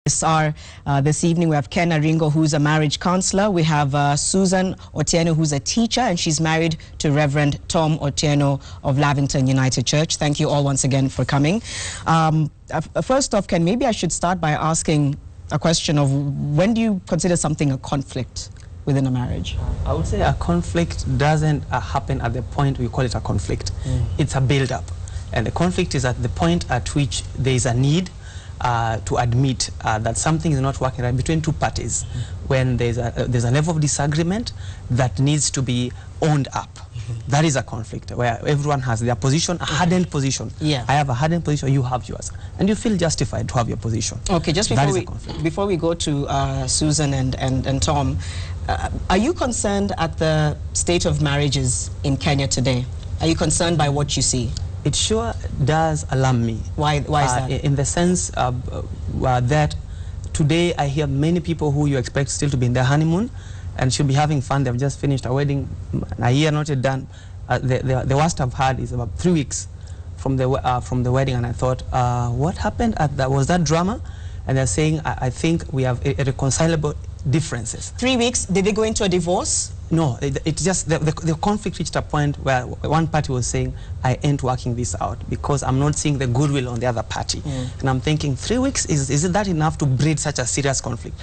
This evening we have Ken Aringo, who's a marriage counselor. We have Susan Otieno, who's a teacher, and she's married to Reverend Tom Otieno of Lavington United Church. Thank you all once again for coming. First off, Ken, maybe I should start by asking a question of when do you consider something a conflict within a marriage? I would say a conflict doesn't happen at the point we call it a conflict. It's a build-up. And the conflict is at the point at which there is a need to admit that something is not working right between two parties, when there's a level of disagreement that needs to be owned up. That is a conflict where everyone has their position, a hardened position. Yeah. I have a hardened position, you have yours, and you feel justified to have your position. Okay, just before we go to Susan and Tom, are you concerned at the state of marriages in Kenya today? Are you concerned by what you see? It sure does alarm me. Why is that? In the sense that today I hear many people who you expect still to be in their honeymoon and should be having fun. They've just finished a wedding, a year not yet done. The worst I've had is about 3 weeks from the wedding, and I thought, what happened at that? Was that drama? And they're saying, I think we have irreconcilable differences. 3 weeks? Did they go into a divorce? No, it's just the conflict reached a point where one party was saying, I ain't working this out because I'm not seeing the goodwill on the other party. And I'm thinking, 3 weeks, is it that enough to breed such a serious conflict?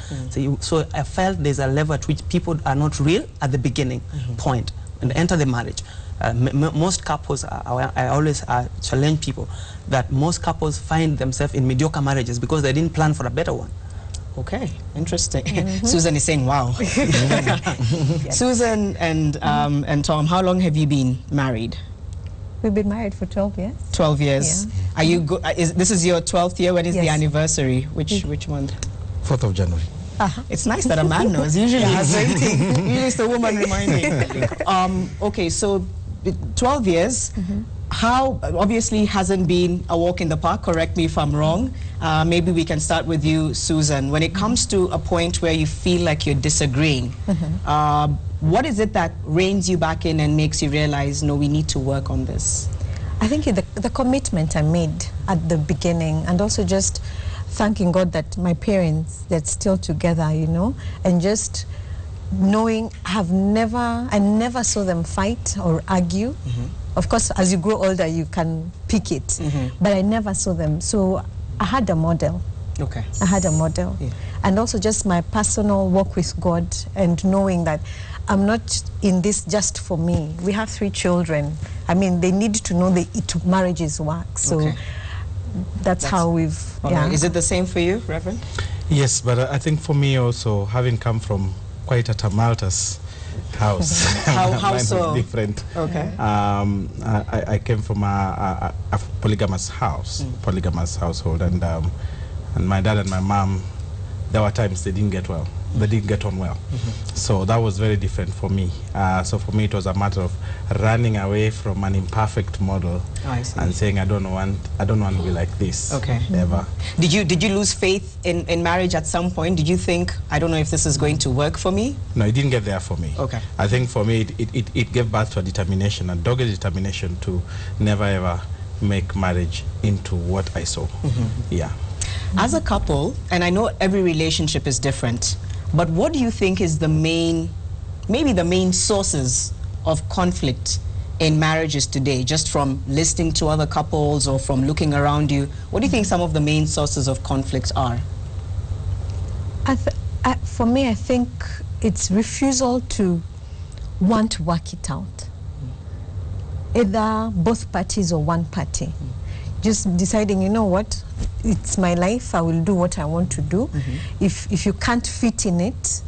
So I felt there's a level at which people are not real at the beginning point and enter the marriage. Most couples, I always challenge people that most couples find themselves in mediocre marriages because they didn't plan for a better one. Okay, interesting. Susan is saying, wow. Susan and Tom, how long have you been married? We've been married for 12 years. 12 years. Yeah. Are you this is your 12th year? When is the anniversary? Which month? 4th of January. It's nice that a man knows. Usually usually it's the woman reminding. Okay, so 12 years. How, obviously, hasn't been a walk in the park, correct me if I'm wrong. Maybe we can start with you, Susan. When it comes to a point where you feel like you're disagreeing, what is it that reins you back in and makes you realize, no, we need to work on this? I think the commitment I made at the beginning, and also just thanking God that my parents, they're still together, you know, and just knowing I never saw them fight or argue. Of course, as you grow older, you can pick it, but I never saw them. So I had a model. Okay. I had a model. Yeah. And also just my personal walk with God and knowing that I'm not in this just for me. We have 3 children. I mean, they need to know marriages work. So that's how we've... Right. Is it the same for you, Reverend? Yes, but I think for me also, having come from quite a tumultuous house. How so? Different. Okay. I came from a polygamous house, polygamous household, and my dad and my mom, there were times they didn't get well. They didn't get on well. So that was very different for me. So for me, it was a matter of running away from an imperfect model and saying, I don't want to be like this. Okay. Ever. Did you lose faith in marriage at some point? Did you think, I don't know if this is going to work for me? No, it didn't get there for me. Okay. I think for me, it gave birth to a determination, a dogged determination to never ever make marriage into what I saw. Yeah. As a couple, and I know every relationship is different, but what do you think is maybe the main sources of conflict in marriages today, just from listening to other couples or from looking around you? What do you think some of the main sources of conflict are? For me, I think it's refusal to want to work it out. Either both parties or one party. Just deciding, you know what, it's my life, I will do what I want to do. If you can't fit in it,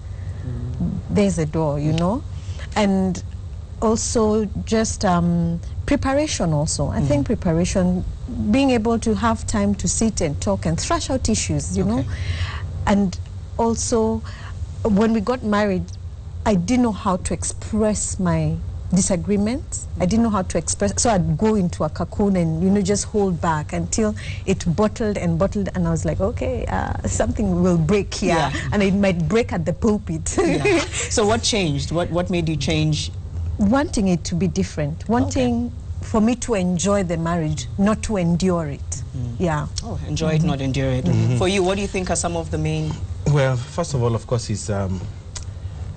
there's a door, you know. And also just preparation also. I think preparation, being able to have time to sit and talk and thrash out issues, you know. And also, when we got married, I didn't know how to express my disagreements. I didn't know how to express, so I'd go into a cocoon and, you know, just hold back until it bottled, and I was like, okay, something will break here, and it might break at the pulpit. So what changed? What made you change? Wanting it to be different, wanting for me to enjoy the marriage, not to endure it. Yeah. Oh, enjoy it, not endure it. For you, what do you think are some of the main... Well, first of all, of course, is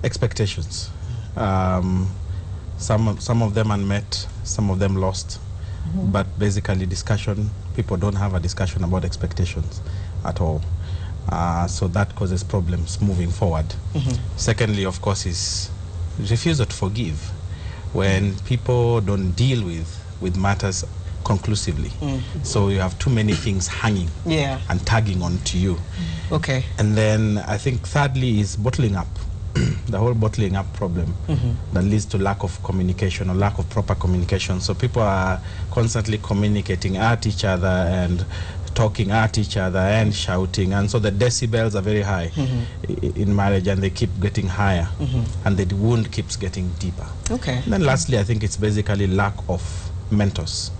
expectations. Some of them unmet, some of them lost. But basically discussion, people don't have a discussion about expectations at all. So that causes problems moving forward. Secondly, of course, is refusal to forgive. When people don't deal with matters conclusively. So you have too many things hanging and tagging on to you. Okay. And then I think thirdly is bottling up. The whole bottling up problem that leads to lack of communication or lack of proper communication. So people are constantly communicating at each other and talking at each other and shouting, and so the decibels are very high in marriage, and they keep getting higher, and the wound keeps getting deeper. Okay. And then lastly, I think it's basically lack of mentors.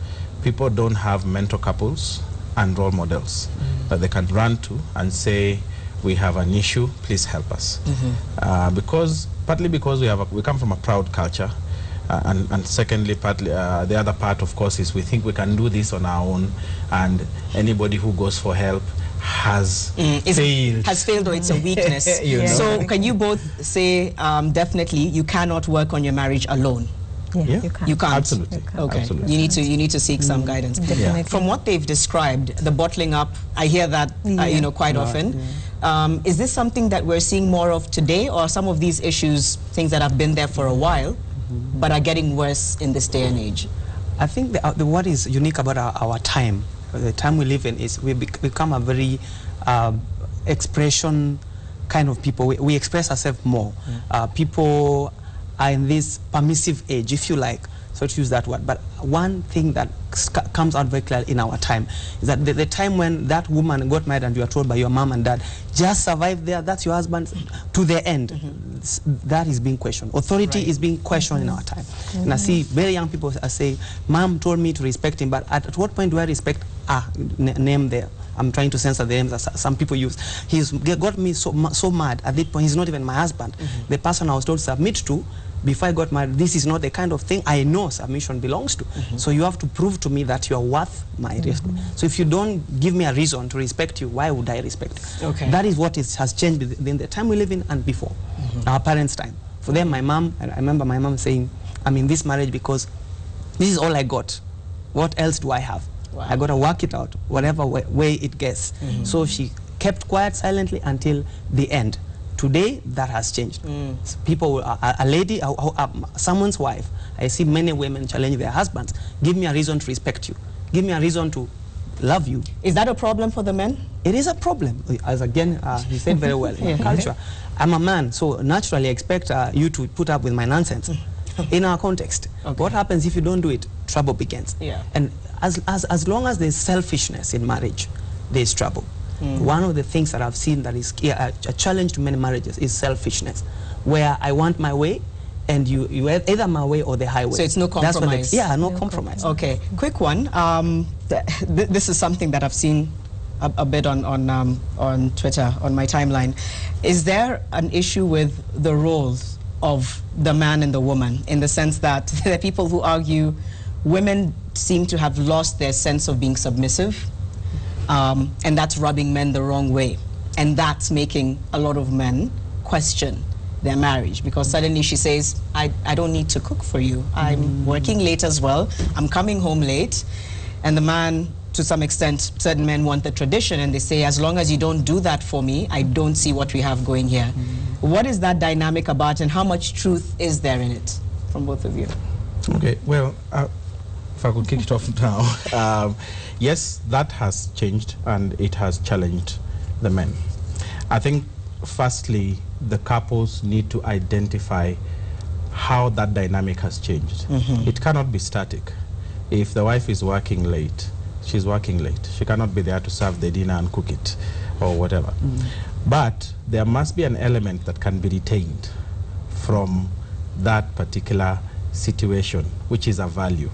People don't have mentor couples and role models that they can run to and say, we have an issue, please help us. Partly because we come from a proud culture, and secondly, partly the other part, of course, is we think we can do this on our own, and anybody who goes for help has failed. Has failed, or it's a weakness. You know? So can you both say, definitely, you cannot work on your marriage alone? Yeah, you can't. Absolutely. You can't. Okay. Absolutely. You need to seek some guidance. Definitely. From what they've described, the bottling up, I hear that you know, quite often. Is this something that we're seeing more of today, or some of these issues things that have been there for a while but are getting worse in this day and age? I think what is unique about our time, the time we live in, is we become a very expression kind of people. We express ourselves more. People are in this permissive age, if you like, so to use that word. But one thing that comes out very clearly in our time is that the time when that woman got married and you are told by your mom and dad, just survive there, that's your husband, to the end, that is being questioned. Authority is being questioned in our time. And I see very young people are saying, mom told me to respect him, but at what point do I respect name there? I'm trying to censor the names that some people use. He's got me so mad at this point. He's not even my husband. The person I was told to submit to before I got married, this is not the kind of thing I know submission belongs to. So you have to prove to me that you are worth my respect. So if you don't give me a reason to respect you, why would I respect you? Okay. That is what has changed in the time we live in and before, our parents' time. For them, my mom, I remember my mom saying, I'm in this marriage because this is all I got. What else do I have? Wow. I got to work it out, whatever way it gets. So she kept quiet silently until the end. Today, that has changed. People, a lady, someone's wife, I see many women challenge their husbands. Give me a reason to respect you. Give me a reason to love you. Is that a problem for the men? It is a problem. As again, he said very well, in our culture. I'm a man, so naturally I expect you to put up with my nonsense. In our context, what happens if you don't do it? Trouble begins. And as long as there's selfishness in marriage, there's trouble. One of the things that I've seen that is a challenge to many marriages is selfishness, where I want my way, and you either my way or the highway. So it's no compromise. No compromise. Okay, quick one. This is something that I've seen a bit on Twitter, on my timeline. Is there an issue with the roles of the man and the woman, in the sense that there are people who argue women seem to have lost their sense of being submissive, and that's rubbing men the wrong way, and that's making a lot of men question their marriage, because suddenly she says, I don't need to cook for you, I'm working late as well, I'm coming home late, and the man, to some extent, certain men want the tradition, and they say, as long as you don't do that for me, I don't see what we have going here. What is that dynamic about, and how much truth is there in it, from both of you? Okay, well, if I could kick it off now. Yes, that has changed, and it has challenged the men. I think, firstly, the couples need to identify how that dynamic has changed. It cannot be static. If the wife is working late, she's working late. She cannot be there to serve the dinner and cook it or whatever. But there must be an element that can be retained from that particular situation, which is a value.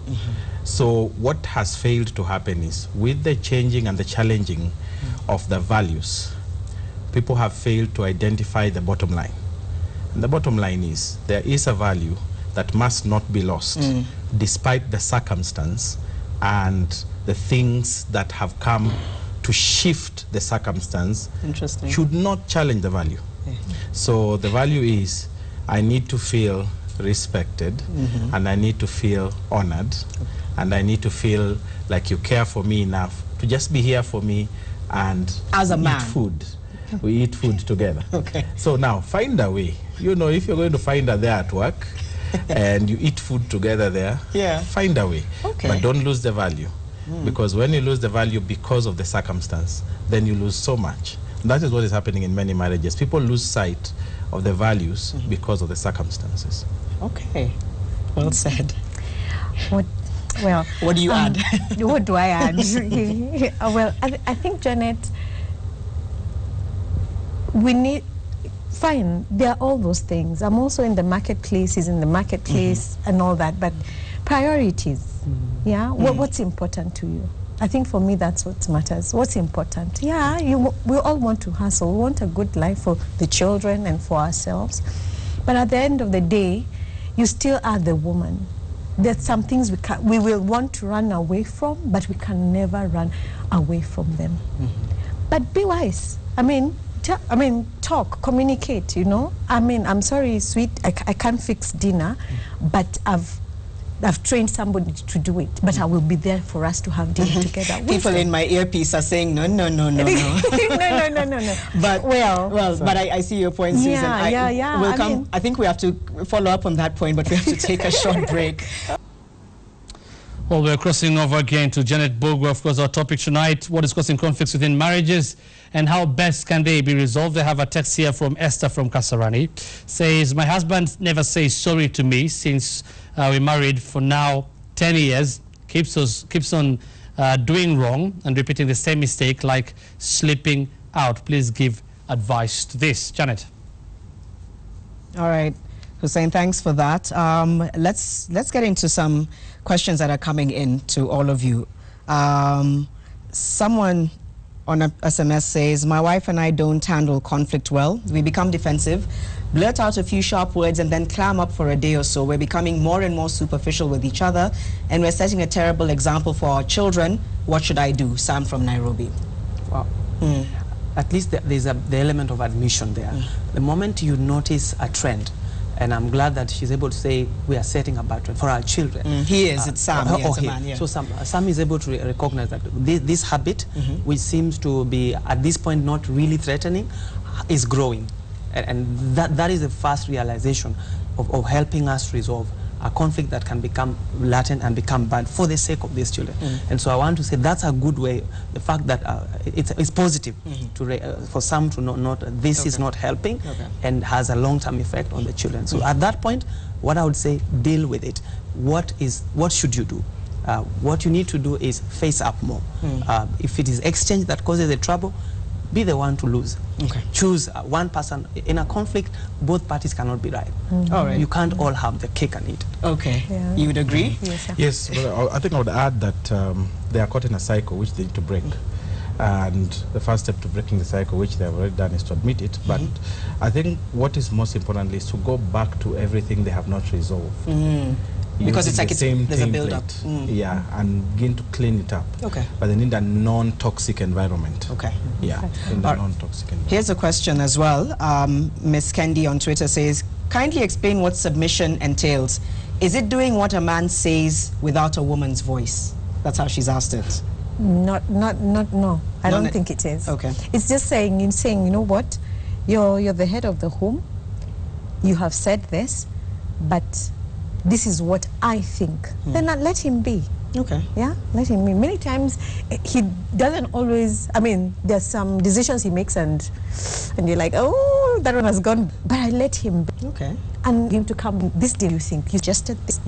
So what has failed to happen is, with the changing and the challenging of the values, people have failed to identify the bottom line. And the bottom line is, there is a value that must not be lost, despite the circumstance and the things that have come to shift the circumstance should not challenge the value. Yeah. So the value is, I need to feel respected, and I need to feel honored, and I need to feel like you care for me enough to just be here for me and as a man. Eat food. We eat food together. Okay. So now find a way. You know, if you're going to find her there at work and you eat food together there, find a way. Okay. But don't lose the value. Because when you lose the value because of the circumstance, then you lose so much. And that is what is happening in many marriages. People lose sight of the values because of the circumstances. Okay. Well said. What do you add? What do I add? Well, I think, Janet, we need, fine, there are all those things. I'm also in the marketplace, he's in the marketplace and all that, but priorities, yeah? What's important to you? I think for me that's what matters. What's important? Yeah, we all want to hustle. We want a good life for the children and for ourselves. But at the end of the day, you still are the woman. There's some things we will want to run away from, but we can never run away from them. But be wise. I mean, talk, communicate, you know. I mean, I'm sorry, sweet, I can't fix dinner, but I've trained somebody to do it, but I will be there for us to have dinner together. People in my earpiece are saying, no. no. no. But, but I see your point, Susan. Yeah. I think we have to follow up on that point, but we have to take a short break. Well, we're crossing over again to Janet Bogo. Of course, our topic tonight, what is causing conflicts within marriages and how best can they be resolved? I have a text here from Esther from Kasarani. Says, my husband never says sorry to me since we married for now 10 years. Keeps on doing wrong and repeating the same mistake like sleeping out. Please give advice to this. Janet. All right. Hussein, thanks for that. Let's get into some questions that are coming in to all of you. Someone on a SMS says, my wife and I don't handle conflict well. We become defensive, blurt out a few sharp words, and then clam up for a day or so. We're becoming more and more superficial with each other, and we're setting a terrible example for our children. What should I do? Sam from Nairobi. Wow. At least there's the element of admission there. The moment you notice a trend, and I'm glad that she's able to say we are setting a pattern for our children. He is, it's Sam. It's a man, yeah. So Sam is able to recognize that this habit, which seems to be at this point not really threatening, is growing. And that is the first realization of helping us resolve a conflict that can become latent and become bad for the sake of these children. And so I want to say that's a good way, the fact that it's positive for some to note this is not helping and has a long-term effect on the children. So at that point, what I would say, deal with it. What should you do? What you need to do is face up more. If it is exchange that causes the trouble, be the one to lose. Choose one person. In a conflict, both parties cannot be right. All right. You can't all have the cake and eat. Okay. Yeah. You would agree? Yes, well, I think I would add that they are caught in a cycle which they need to break. And the first step to breaking the cycle, which they have already done, is to admit it. But I think what is most important is to go back to everything they have not resolved. Because it's like there's a build-up. Yeah, and begin to clean it up. Okay. But they need a non-toxic environment. Okay. Yeah, in the non-toxic environment. Here's a question as well. Miss Kendi on Twitter says, kindly explain what submission entails. Is it doing what a man says without a woman's voice? That's how she's asked it. No. I don't think it is. Okay. It's just saying, you know what? You're the head of the home. You have said this, but this is what I think. Then let him be. Okay. Yeah, let him be. Many times he doesn't always, I mean, there's some decisions he makes and you're like, oh, that one has gone. But I let him be. Okay. And him to come, this deal you think, you just did this.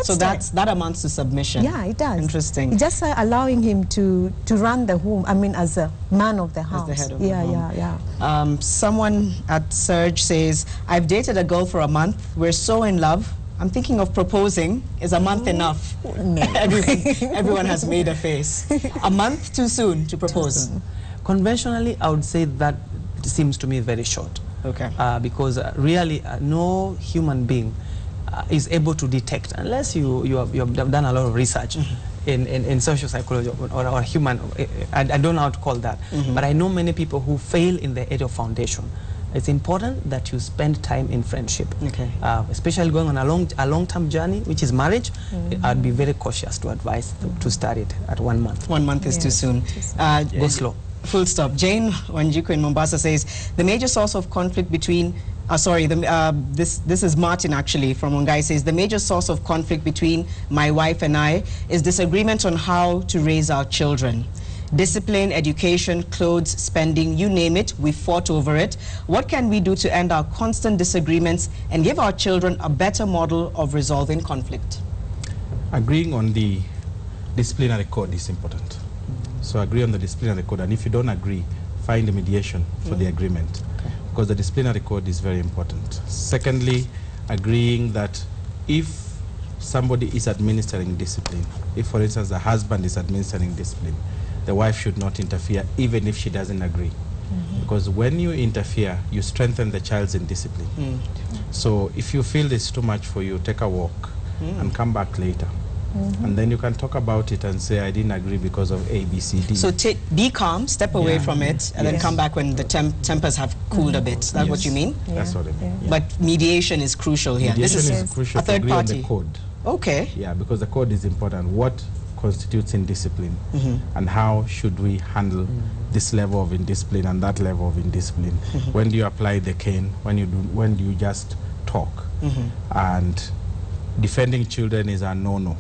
So that amounts to submission. Yeah, it does. Interesting. It's just allowing him to run the home, I mean, as a man of the house. As the head of the home. Yeah. Someone at Surge says, I've dated a girl for a month. We're so in love. I'm thinking of proposing. Is a month enough? No. Everyone has made a face. A month too soon to propose? Conventionally, I would say that seems to me very short. Okay. Because really no human being is able to detect, unless you have done a lot of research, in social psychology or human, I don't know how to call that, but I know many people who fail in the area of foundation. It's important that you spend time in friendship, especially going on a long-term journey, which is marriage. I'd be very cautious to advise to start it at 1 month. 1 month is too soon. Go slow. Full stop. Jane Wanjiku in Mombasa says, the major source of conflict between, this is Martin actually from Mungai, says, the major source of conflict between my wife and I is disagreement on how to raise our children. Discipline, education, clothes, spending, you name it, we fought over it. What can we do to end our constant disagreements and give our children a better model of resolving conflict? Agreeing on the disciplinary code is important. So agree on the disciplinary code, and if you don't agree, find a mediation for the agreement, because the disciplinary code is very important. Secondly, agreeing that if somebody is administering discipline, if for instance the husband is administering discipline, the wife should not interfere even if she doesn't agree. Because when you interfere, you strengthen the child's indiscipline. So if you feel it's too much for you, take a walk and come back later. And then you can talk about it and say, I didn't agree because of A, B, C, D. So be calm, step away from it, and then come back when the tempers have cooled a bit. That's what you mean? That's what I mean. But mediation is crucial here. Mediation This is crucial a third to agree party. on the code. Okay. Yeah, because the code is important. What constitutes indiscipline, and how should we handle this level of indiscipline and that level of indiscipline? When do you apply the cane? When do you just talk? And defending children is a no-no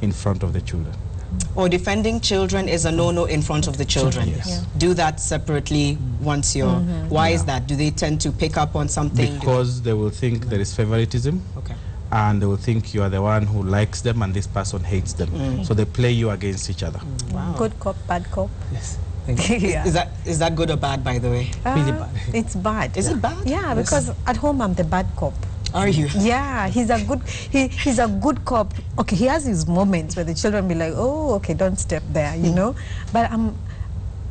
in front of the children. Or defending children is a no-no in front of the children. Yes. Do that separately once you're... Why is that? Do they tend to pick up on something? Because they will think there is favoritism. Okay. And they will think you are the one who likes them and this person hates them. So they play you against each other. Wow. Good cop, bad cop. Yes. Is that good or bad, by the way? Really bad. It's bad. Is it bad? Yeah, because at home I'm the bad cop. Are you? Yeah, he's a good he's a good cop. Okay, he has his moments where the children be like, oh, okay, don't step there, you know. But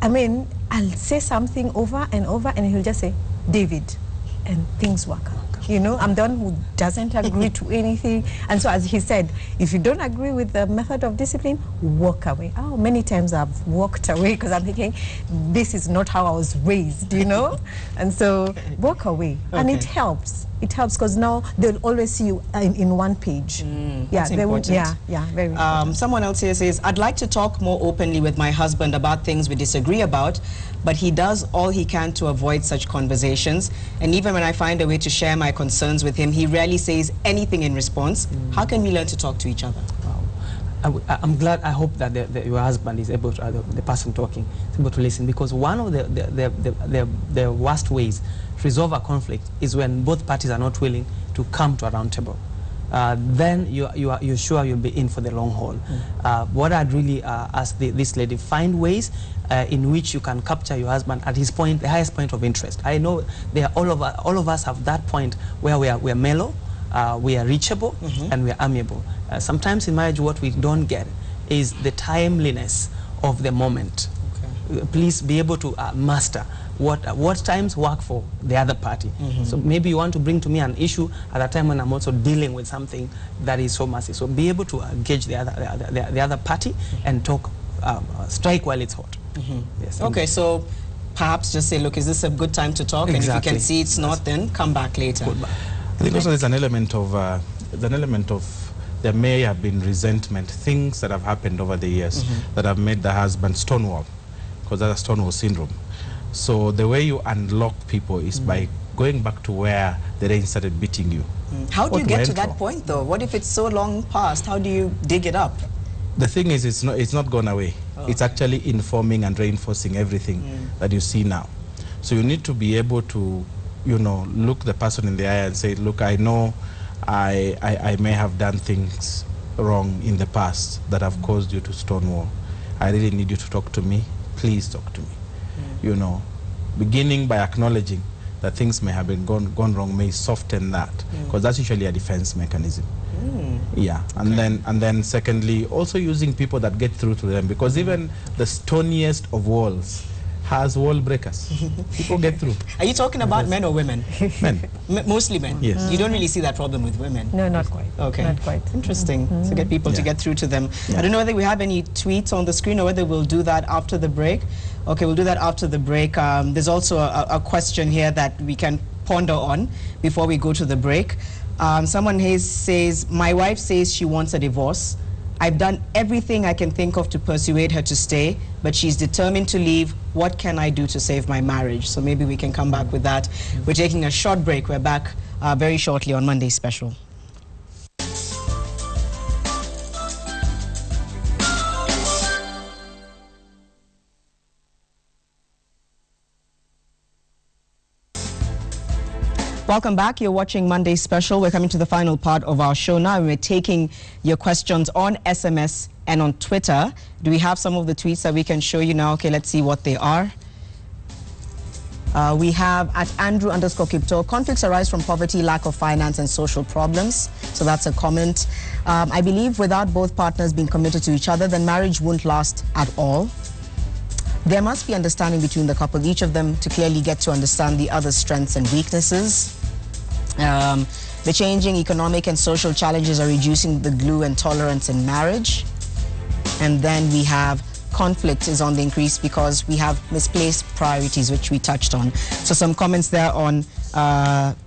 I mean, I'll say something over and over, and he'll just say, David, and things work out. You know, I'm the one who doesn't agree to anything. And so, as he said, if you don't agree with the method of discipline, walk away. Oh, many times I've walked away because I'm thinking, this is not how I was raised, you know? And so, walk away. And it helps. It helps because now they'll always see you in one page. That's important. Very important. Someone else here says, I'd like to talk more openly with my husband about things we disagree about, but he does all he can to avoid such conversations. And even when I find a way to share my concerns with him, he rarely says anything in response. How can we learn to talk to each other? I'm glad, I hope that your husband is able to, the person talking, is able to listen, because one of the worst ways to resolve a conflict is when both parties are not willing to come to a round table. Then you're sure you'll be in for the long haul. What I'd really ask this lady, find ways in which you can capture your husband at his point, the highest point of interest. I know all of us have that point where we are mellow, we are reachable, and we are amiable. Sometimes in marriage what we don't get is the timeliness of the moment. Please be able to master what times work for the other party. So maybe you want to bring to me an issue at a time when I'm also dealing with something that is so massive. So be able to gauge the other party and talk, strike while it's hot. Yes. Okay, so perhaps just say, look, is this a good time to talk? And if you can see it's not, then come back later. I think also there's an element of there may have been resentment, things that have happened over the years that have made the husband stonewall, because that's a stonewall syndrome. So the way you unlock people is by going back to where the rain started beating you. How do you get to that point, though? What if it's so long past? How do you dig it up? The thing is, it's not gone away. It's actually informing and reinforcing everything that you see now. So you need to be able to, you know, look the person in the eye and say, look, I know I may have done things wrong in the past that have caused you to stonewall. I really need you to talk to me. Please talk to me. You know, beginning by acknowledging that things may have been gone wrong may soften that, because that's usually a defense mechanism. Yeah, and then secondly, also using people that get through to them, because even the stoniest of walls has wall breakers. People get through. Are you talking about men or women? Men. Mostly men. Yes. You don't really see that problem with women. No, not quite. Okay. Not quite. Interesting. To get people to get through to them. Yeah. I don't know whether we have any tweets on the screen or whether we'll do that after the break. Okay, we'll do that after the break. There's also a question here that we can ponder on before we go to the break. Someone here says, my wife says she wants a divorce. I've done everything I can think of to persuade her to stay, but she's determined to leave. What can I do to save my marriage? So maybe we can come back with that. We're taking a short break. We're back very shortly on Monday Special. Welcome back. You're watching Monday Special. We're coming to the final part of our show now. We're taking your questions on SMS and on Twitter. Do we have some of the tweets that we can show you now? Okay, let's see what they are. We have at Andrew_Kipto, conflicts arise from poverty, lack of finance, and social problems. So that's a comment. I believe without both partners being committed to each other, then marriage won't last at all. There must be understanding between the couple, each of them to clearly get to understand the other's strengths and weaknesses. The changing economic and social challenges are reducing the glue and tolerance in marriage. And then we have conflict is on the increase because we have misplaced priorities, which we touched on. So some comments there on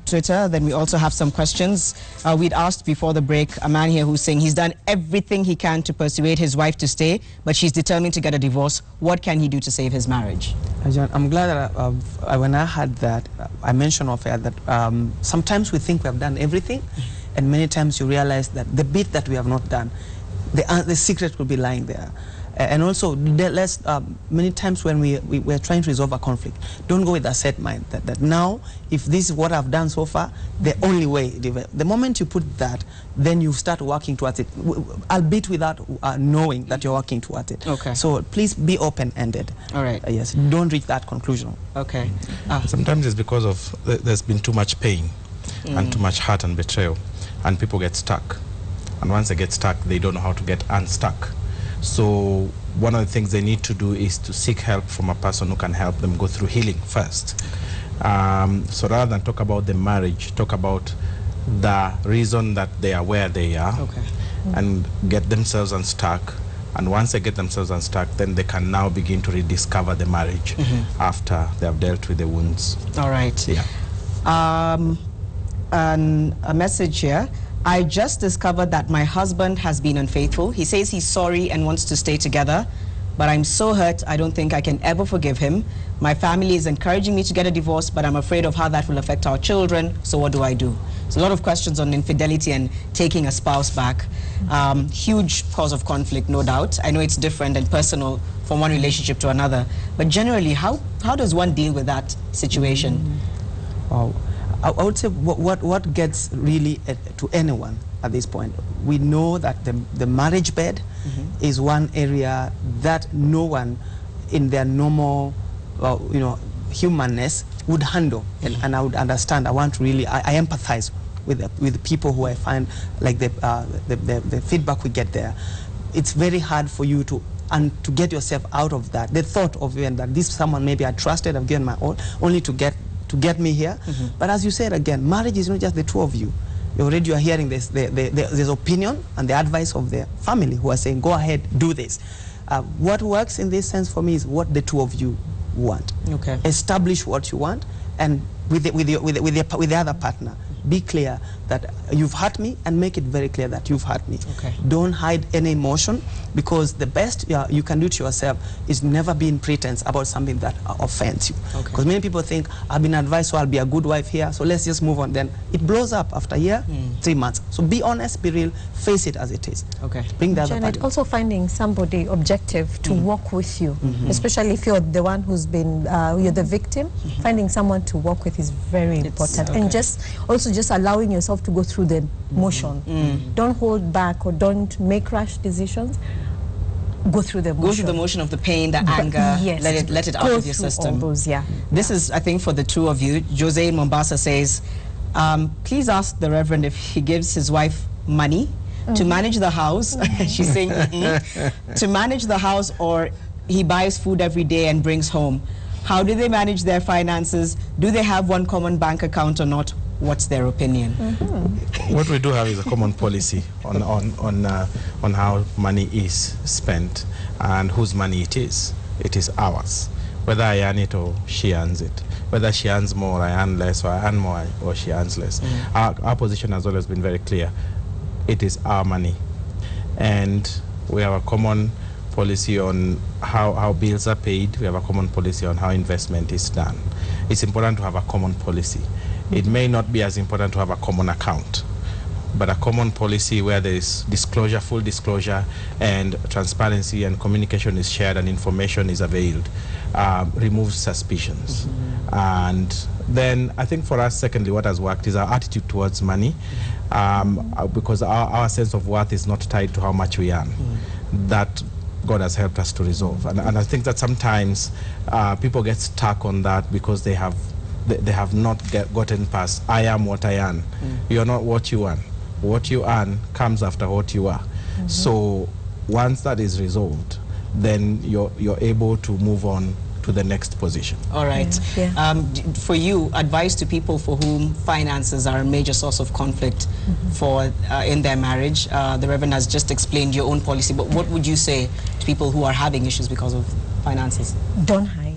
Twitter. Then we also have some questions. We'd asked before the break a man here who's saying he's done everything he can to persuade his wife to stay, but she's determined to get a divorce. What can he do to save his marriage? John, I'm glad that when I heard that, I mentioned off air that sometimes we think we have done everything, and many times you realize that the bit that we have not done, the secret will be lying there. And also, many times when we're trying to resolve a conflict, don't go with a set mind that now, if this is what I've done so far, the only way. The moment you put that, then you start working towards it, albeit without knowing that you're working towards it. Okay. So please be open-ended. All right. Yes, don't reach that conclusion. Okay. Sometimes it's because of there's been too much pain and too much hurt and betrayal, and people get stuck. And once they get stuck, they don't know how to get unstuck. So one of the things they need to do is to seek help from a person who can help them go through healing first. So rather than talk about the marriage, talk about the reason that they are where they are, and get themselves unstuck. And once they get themselves unstuck, then they can now begin to rediscover the marriage after they have dealt with the wounds. All right. Yeah. And a message here. I just discovered that my husband has been unfaithful. He says he's sorry and wants to stay together, but I'm so hurt I don't think I can ever forgive him. My family is encouraging me to get a divorce, but I'm afraid of how that will affect our children, so what do I do? So a lot of questions on infidelity and taking a spouse back. Huge cause of conflict, no doubt. I know it's different and personal from one relationship to another, but generally, how does one deal with that situation? Wow. I would say what gets really to anyone at this point, we know that the marriage bed is one area that no one in their normal humanness would handle, and I would understand. I want to really, I empathize with the people who I find like the feedback we get there. It's very hard for you to get yourself out of that. The thought of even that this someone maybe I trusted, I've given my all, only to get me here. But as you said again, marriage is not just the two of you. You are hearing this, this opinion and the advice of the family who are saying, go ahead, do this. What works in this sense for me is what the two of you want. Okay. Establish what you want, and with the other partner, be clear that you've hurt me, and make it very clear that you've hurt me. Okay. Don't hide any emotion, because the best you can do to yourself is never be in pretense about something that offends you. Because many people think, I've been advised, so I'll be a good wife here, so let's just move on. Then it blows up after a year, 3 months. So be honest, be real, face it as it is. Okay. Bring the other Janet, party. also finding somebody objective to work with you, especially if you're the one who's been, you're the victim, finding someone to work with is very important. And just allowing yourself to go through the motion. Don't hold back or don't make rash decisions. Go through the motion. Go through the motion of the pain, the anger. Yes. Let it out of your system. All those, This is, I think, for the two of you. Jose in Mombasa says, please ask the Reverend if he gives his wife money to manage the house. She's saying to manage the house, or he buys food every day and brings home. How do they manage their finances? Do they have one common bank account or not? What's their opinion? What we do have is a common policy on how money is spent and whose money it is. It is ours. Whether I earn it or she earns it. Whether she earns more, I earn less, or I earn more, or she earns less. Our position has always been very clear. It is our money. And we have a common policy on how bills are paid. We have a common policy on how investment is done. It's important to have a common policy. It may not be as important to have a common account, but a common policy where there is disclosure, full disclosure, and transparency and communication is shared and information is availed, removes suspicions. And then I think for us, secondly, what has worked is our attitude towards money, because our sense of worth is not tied to how much we earn. That God has helped us to resolve. And I think that sometimes people get stuck on that because they have not gotten past, I am what I earn. You're not what you earn. What you earn comes after what you are. So once that is resolved, then you're able to move on to the next position. All right. For you, advice to people for whom finances are a major source of conflict for in their marriage. The Reverend has just explained your own policy, but what would you say to people who are having issues because of finances? Don't hide.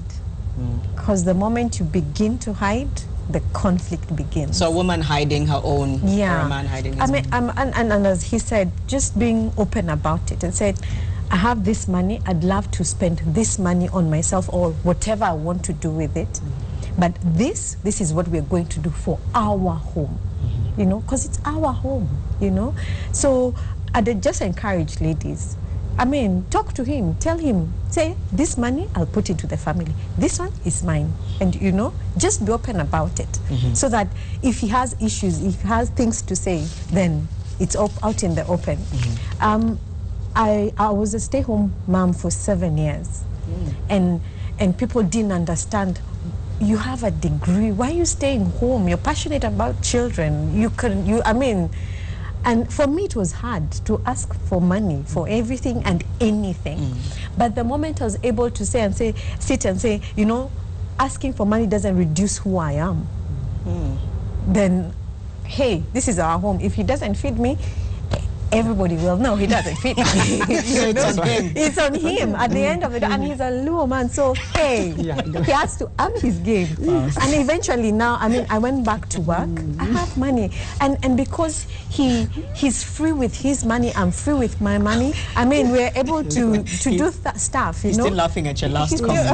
Because the moment you begin to hide, the conflict begins. So a woman hiding her own, or a man hiding his own. And as he said, just being open about it and said, I have this money, I'd love to spend this money on myself or whatever I want to do with it. But this is what we're going to do for our home, you know, because it's our home, you know. So I'd just encourage ladies, I mean, talk to him, tell him, say, this money, I'll put into the family. This one is mine. And, you know, just be open about it. So that if he has issues, if he has things to say, then it's out in the open. I was a stay-home mom for 7 years. And people didn't understand, you have a degree, why are you staying home? You're passionate about children. I mean, and for me, it was hard to ask for money for everything and anything. But the moment I was able to sit and say, you know, asking for money doesn't reduce who I am. Then, hey, this is our home. If he doesn't feed me, everybody will know he doesn't feed me. It's on him. It's on him at the end of the day. And he's a Luo man, so hey, he has to up his game. And eventually now, I mean, I went back to work. I have money. And because he's free with his money, I'm free with my money. I mean, we're able to do stuff, you know. Still laughing at your last comment.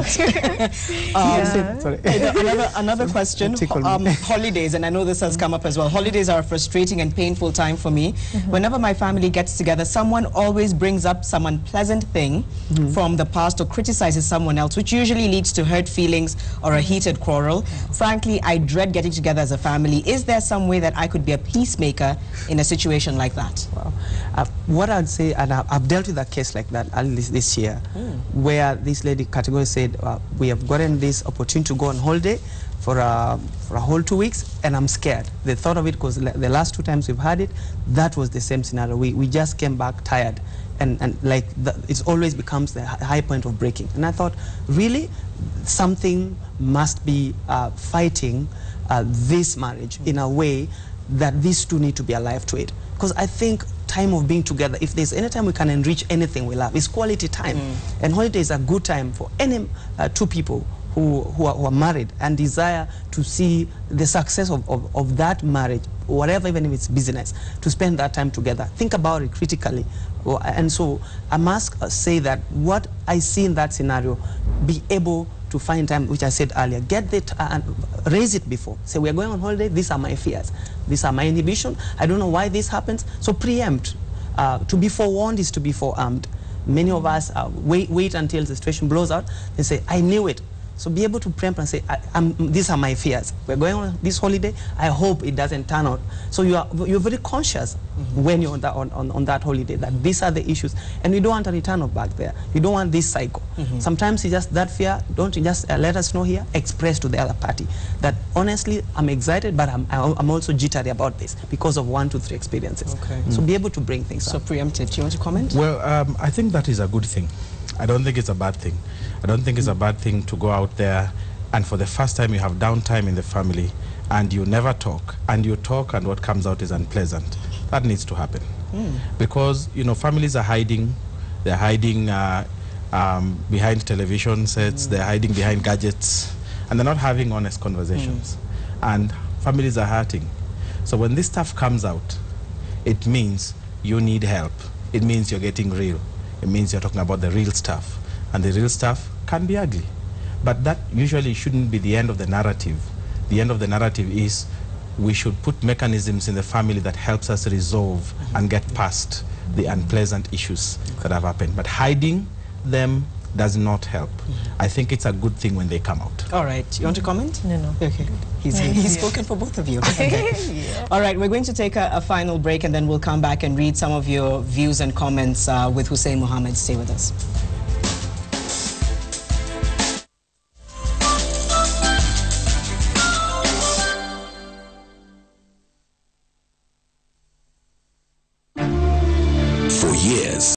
Another question, holidays, and I know this has come up as well. Holidays are a frustrating and painful time for me. Whenever my family gets together, someone always brings up some unpleasant thing from the past or criticizes someone else, which usually leads to hurt feelings or a heated quarrel. Frankly, I dread getting together as a family. Is there some way that I could be a peacemaker in a situation like that? Wow. What I'd say, and I've dealt with a case like that this year, where this lady categorically said, we have gotten this opportunity to go on holiday for a whole 2 weeks, and I'm scared. The thought of it, because the last 2 times we've had it, that was the same scenario. We just came back tired, and like it always becomes the high point of breaking. And I thought, really, something must be fighting this marriage in a way that these two need to be alive to it. Because I think time of being together, if there's any time we can enrich anything we love, it's quality time. And holiday is a good time for any two people who are married and desire to see the success of that marriage, whatever, even if it's business, to spend that time together. Think about it critically. And so I must say that what I see in that scenario, be able to find time, which I said earlier, get it and raise it before. Say, we are going on holiday, these are my fears, these are my inhibition, I don't know why this happens. So preempt. To be forewarned is to be forearmed. Many of us wait until the situation blows out and say, I knew it. So be able to preempt and say, these are my fears. We're going on this holiday. I hope it doesn't turn out. So you're very conscious when you're on that holiday that these are the issues, and you don't want a return of back there. You don't want this cycle. Sometimes it's just that fear. Don't you just let us know here. Express to the other party that honestly I'm excited, but I'm also jittery about this because of 1, 2, 3 experiences. So be able to bring things up. So preempted. Do you want to comment? Well, I think that is a good thing. I don't think it's a bad thing. I don't think it's a bad thing to go out there and for the first time you have downtime in the family and you never talk, and you talk and what comes out is unpleasant. That needs to happen. Because, you know, families are hiding. They're hiding behind television sets, they're hiding behind gadgets, and they're not having honest conversations. And families are hurting. So when this stuff comes out, it means you need help. It means you're getting real. It means you're talking about the real stuff. And the real stuff can be ugly. But that usually shouldn't be the end of the narrative. The end of the narrative is we should put mechanisms in the family that helps us resolve and get past the unpleasant issues that have happened. But hiding them does not help. I think it's a good thing when they come out. All right. You want to comment? No. Okay. He's spoken for both of you. Okay. All right. We're going to take a final break and then we'll come back and read some of your views and comments with Hussein Mohammed. Stay with us.